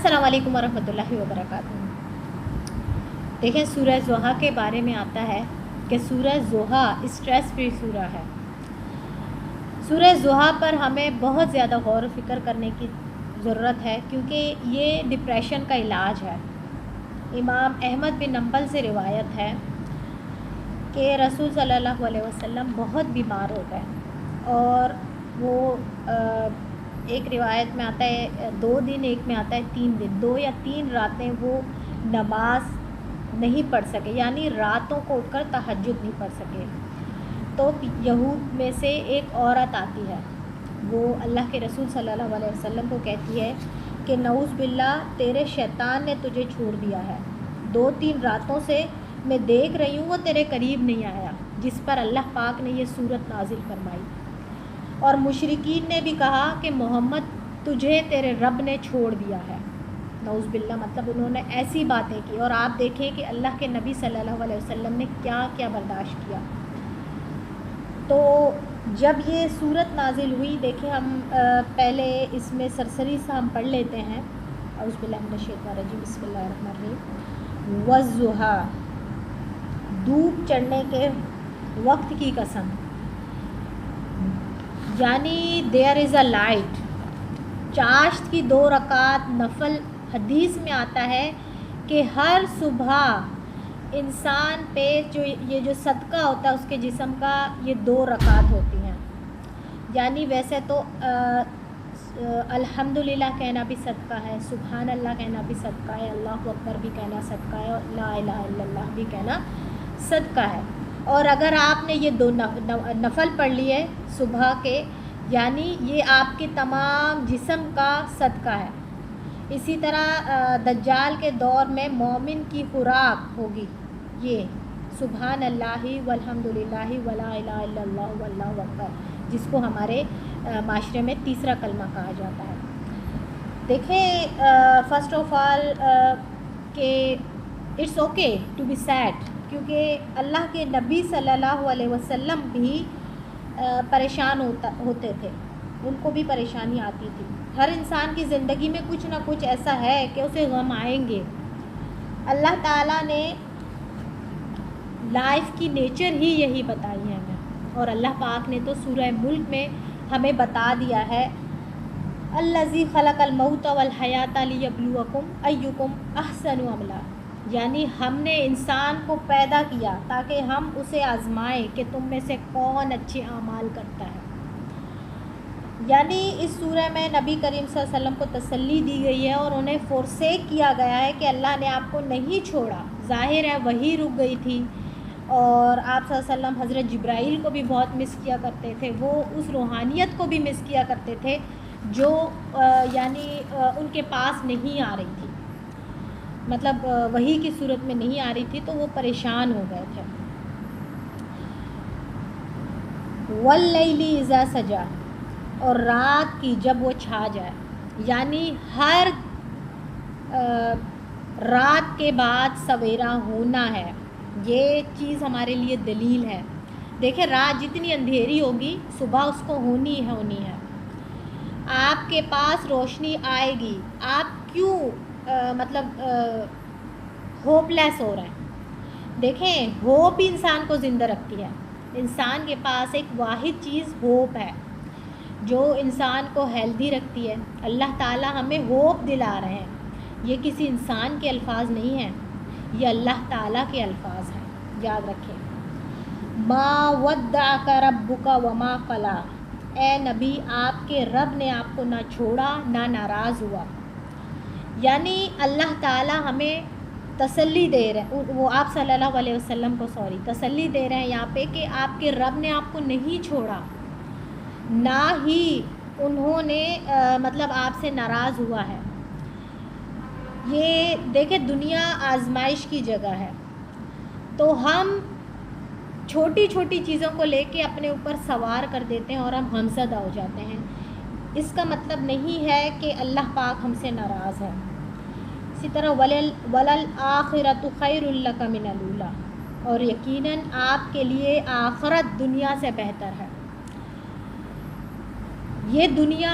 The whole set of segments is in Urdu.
السلام علیکم ورحمۃ اللہ وبرکاتہ۔ دیکھیں سورہ ضحیٰ کے بارے میں آتا ہے کہ سورہ ضحیٰ اسٹریس فری سورہ ہے۔ سورہ ضحیٰ پر ہمیں بہت زیادہ غور و فکر کرنے کی ضرورت ہے کیونکہ یہ ڈپریشن کا علاج ہے۔ امام احمد بن حنبل سے روایت ہے کہ رسول صلی اللہ علیہ وسلم بہت بیمار ہو گئے اور وہ ایک روایت میں آتا ہے 2 دن، ایک میں آتا ہے 3 دن، 2 یا 3 راتیں وہ نماز نہیں پڑھ سکے، یعنی راتوں کو اٹھ کر تہجد نہیں پڑھ سکے۔ تو یہود میں سے ایک عورت آتی ہے، وہ اللہ کے رسول صلی اللہ علیہ وسلم کو کہتی ہے کہ نعوذ باللہ تیرے شیطان نے تجھے چھوڑ دیا ہے، 2-3 راتوں سے میں دیکھ رہی ہوں وہ تیرے قریب نہیں آیا، جس پر اللہ پاک نے یہ صورت نازل فرمائی۔ اور مشرکین نے بھی کہا کہ محمد تجھے تیرے رب نے چھوڑ دیا ہے، نعوذ باللہ، مطلب انہوں نے ایسی باتیں کی۔ اور آپ دیکھیں کہ اللہ کے نبی صلی اللہ علیہ وسلم نے کیا کیا برداشت کیا۔ تو جب یہ صورت نازل ہوئی، دیکھیں ہم پہلے اس میں سرسری سا ہم پڑھ لیتے ہیں، اعوذ باللہ من الشیطان الرجیم، بسم اللہ الرحمن الرحیم۔ والضحیٰ، دھوپ چڑھنے کے وقت کی قسم، یعنی دیر از اے لائٹ، چاشت کی 2 رکعت نفل۔ حدیث میں آتا ہے کہ ہر صبح انسان پہ جو صدقہ ہوتا ہے اس کے جسم کا، یہ 2 رکعت ہوتی ہیں۔ یعنی ویسے تو الحمدللہ کہنا بھی صدقہ ہے، سبحان اللہ کہنا بھی صدقہ ہے، اللہ اکبر بھی کہنا صدقہ ہے، اور لا الہ الا اللہ بھی کہنا صدقہ ہے۔ اور اگر آپ نے یہ 2 نفل پڑھ لیے صبح کے، یعنی یہ آپ کے تمام جسم کا صدقہ ہے۔ اسی طرح دجال کے دور میں مومن کی خوراک ہوگی یہ سبحان اللہ والحمدللہ ولا الہ الا اللہ واللہ اکبر، جس کو ہمارے معاشرے میں تیسرا کلمہ کہا جاتا ہے۔ دیکھیں فرسٹ آف آل کہ it's okay to be said, کیونکہ اللہ کے نبی صلی اللہ علیہ وسلم بھی پریشان ہوتے تھے، ان کو بھی پریشانی آتی تھی۔ ہر انسان کی زندگی میں کچھ نہ کچھ ایسا ہے کہ اسے غم آئیں گے۔ اللہ تعالیٰ نے لائف کی نیچر ہی یہی بتائی ہے ہمیں، اور اللہ پاک نے تو سورہ ملک میں ہمیں بتا دیا ہے، الذی خلق الموت والحیات لیبلوکم ایکم احسن عملا، یعنی ہم نے انسان کو پیدا کیا تاکہ ہم اسے آزمائیں کہ تم میں سے کون اچھے اعمال کرتا ہے۔ یعنی اس سورہ میں نبی کریم صلی اللہ علیہ وسلم کو تسلی دی گئی ہے اور انہیں فورسیک کیا گیا ہے کہ اللہ نے آپ کو نہیں چھوڑا۔ ظاہر ہے وحی رک گئی تھی، اور آپ صلی اللہ علیہ وسلم حضرت جبرائیل کو بھی بہت مس کیا کرتے تھے، وہ اس روحانیت کو بھی مس کیا کرتے تھے جو یعنی ان کے پاس نہیں آ رہی تھی، مطلب وحی کی صورت میں نہیں آ رہی تھی، تو وہ پریشان ہو گئے تھے۔ واللیل اذا سجا، اور رات کی جب وہ چھا جائے، یعنی ہر رات کے بعد سویرا ہونا ہے، یہ چیز ہمارے لیے دلیل ہے۔ دیکھیں رات جتنی اندھیری ہوگی صبح اس کو ہونی ہے۔ آپ کے پاس روشنی آئے گی، آپ کیوں مطلب ہوپ لیس ہو رہے ہیں؟ دیکھیں ہوپ ہی انسان کو زندہ رکھتی ہے۔ انسان کے پاس ایک واحد چیز ہوپ ہے جو انسان کو ہیلدی رکھتی ہے۔ اللہ تعالیٰ ہمیں ہوپ دلا رہے ہیں، یہ کسی انسان کے الفاظ نہیں ہیں، یہ اللہ تعالیٰ کے الفاظ ہیں، یاد رکھیں۔ ما ودعک ربک وما قلی، اے نبی آپ کے رب نے آپ کو نہ چھوڑا نہ ناراض ہوا۔ یعنی اللہ تعالیٰ ہمیں تسلی دے رہے ہیں، وہ آپ صلی اللہ علیہ وسلم کو تسلی دے رہے ہیں یہاں پہ کہ آپ کے رب نے آپ کو نہیں چھوڑا، نہ ہی انہوں نے مطلب آپ سے ناراض ہوا ہے۔ یہ دیکھیں دنیا آزمائش کی جگہ ہے، تو ہم چھوٹی چھوٹی چیزوں کو لے کے اپنے اوپر سوار کر دیتے ہیں اور ہم غمزدہ ہو جاتے ہیں۔ اس کا مطلب نہیں ہے کہ اللہ پاک ہم سے ناراض ہے۔ اسی طرح وَلَلْآخِرَةُ خَيْرٌ لَكَ مِنَ الْأُولَىٰ، اور یقیناً آپ کے لیے آخرت دنیا سے بہتر ہے۔ یہ دنیا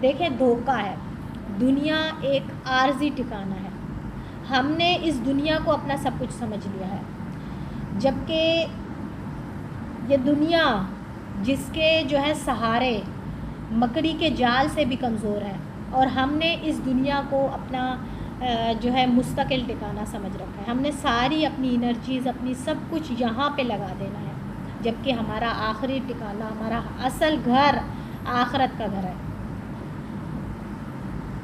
دیکھیں دھوکہ ہے، دنیا ایک عارضی ٹھکانہ ہے. ہم نے اس دنیا کو اپنا سب کچھ سمجھ لیا ہے، جبکہ یہ دنیا جس کے جو ہے سہارے مکڑی کے جال سے بھی کمزور ہے، اور ہم نے اس دنیا کو اپنا جو ہے مستقل ٹھکانہ سمجھ رکھا ہے. ہم نے ساری اپنی انرجیز، اپنی سب کچھ یہاں پہ لگا دینا ہے، جبکہ ہمارا آخری ٹھکانہ، ہمارا اصل گھر آخرت کا گھر ہے.